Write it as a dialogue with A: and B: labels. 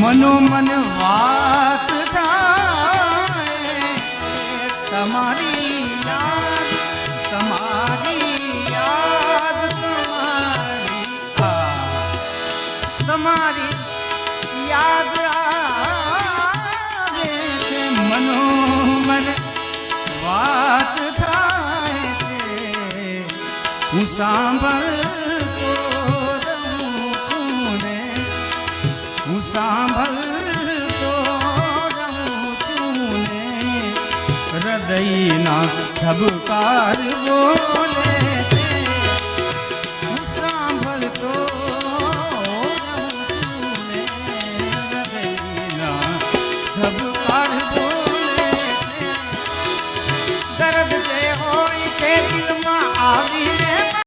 A: મનોમન વાત થાય તમારી યાદ, તમારી યાદ, તમારી યાદ આવે છે. મનોમન વાત થાય છે, હું સાંભળતો રહું છું ને, હું સાંભળતો રહું છું ને, હૃદયના ધબકાર બોલે